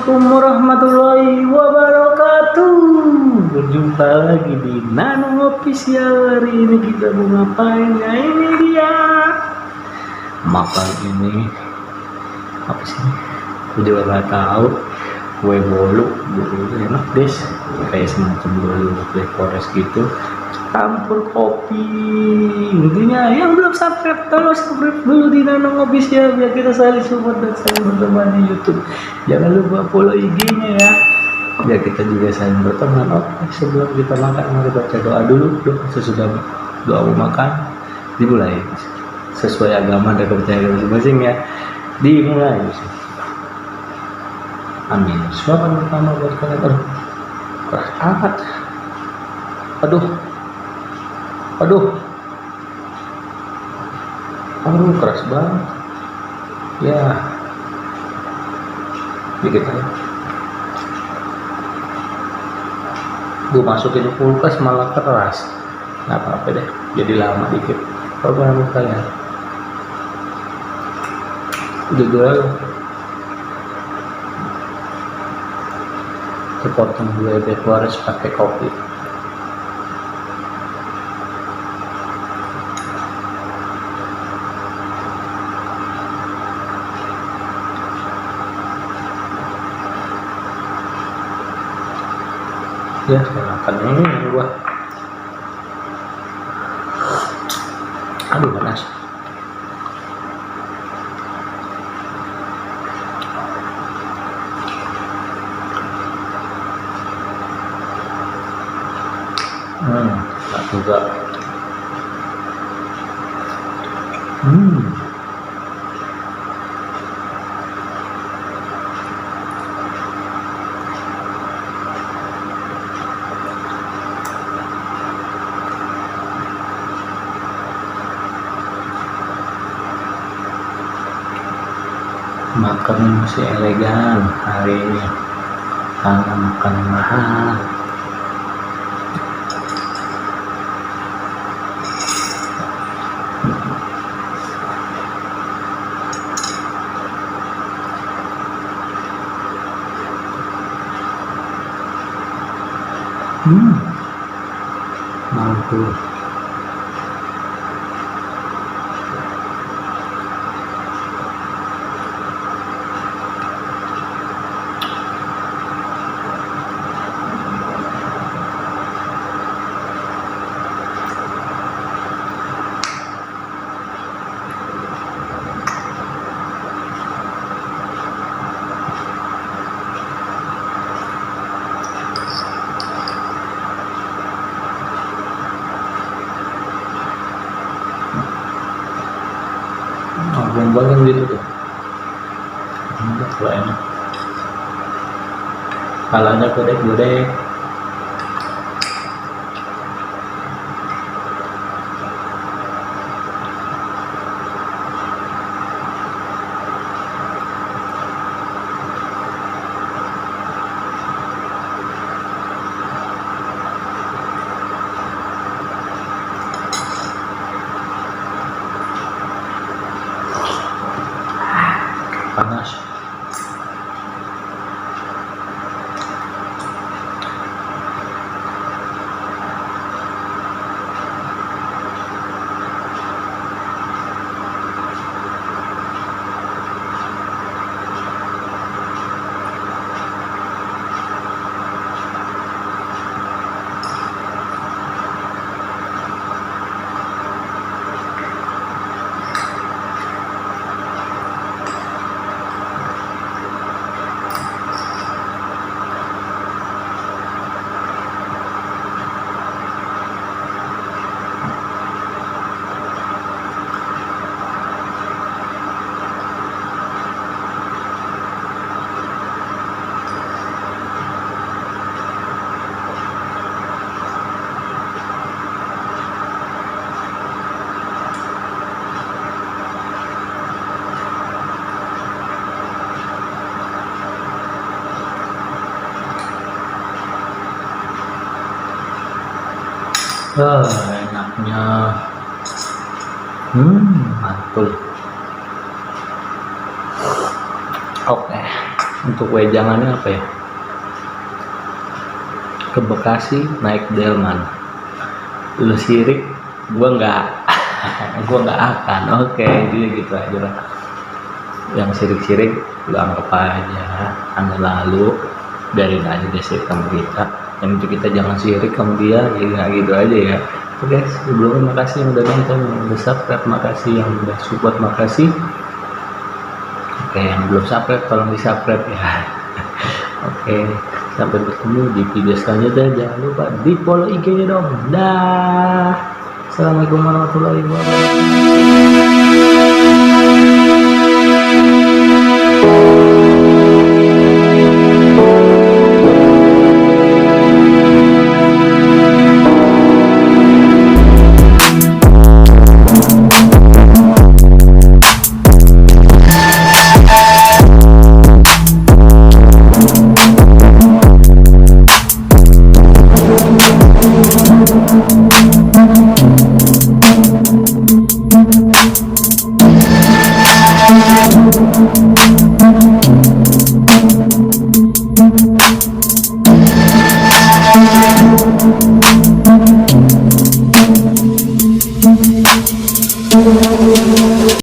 Assalamualaikum warahmatullahi wabarakatuh. Berjumpa lagi di Nano Official. Hari ini kita mau ngapain? Nah, ini dia. Makan ini apa sih? Aku juga nggak tahu. Kue bolu enak deh. Kayak semacam bolu Black Forest gitu. Campur kopi. Intinya yang belum subscribe, tolong subscribe dulu di Nano Official biar kita saling support dan saling berteman di YouTube. Jangan lupa follow IG-nya ya, biar kita juga saling berteman. Oke, sebelum kita makan mari baca doa dulu. Sesudah doa mau makan dimulai sesuai agama dan kepercayaan masing-masing ya. Dimulai. Amin. Suapan pertama buat kalian. Keras amat. Aduh, keras banget. Ya, dikit aja. Gue masukin kulkas malah keras. Nggak apa-apa deh, jadi lama dikit. Coba menurut kalian. Jujur aja. Sepotong gue Black Forest pakai kopi. Ya, makan ini gua. Aduh, panas. Tak juga. Makan masih elegan hari ini karena makan mahal. Mampu. Bangun gitu tuh. Kalau enak. Palanya gede-gede. Panas. Enaknya mantul. Oke, Untuk wejangannya apa ya? Ke Bekasi naik Delman. Lu sirik, gua nggak gua nggak akan. Oke, jadi gitu aja lah. Yang sirik-sirik lu anggap aja anda lalu, biarin aja dia sirik sama kita. Yang penting kita jangan sirik sama dia, ya gitu aja ya. Oke, sebelumnya makasih yang udah nonton, yang udah subscribe, makasih yang udah support, makasih. Oke, yang belum subscribe tolong di subscribe ya. Oke, sampai bertemu di video selanjutnya. Jangan lupa di follow IG-nya dong. Dah. Assalamualaikum warahmatullahi wabarakatuh.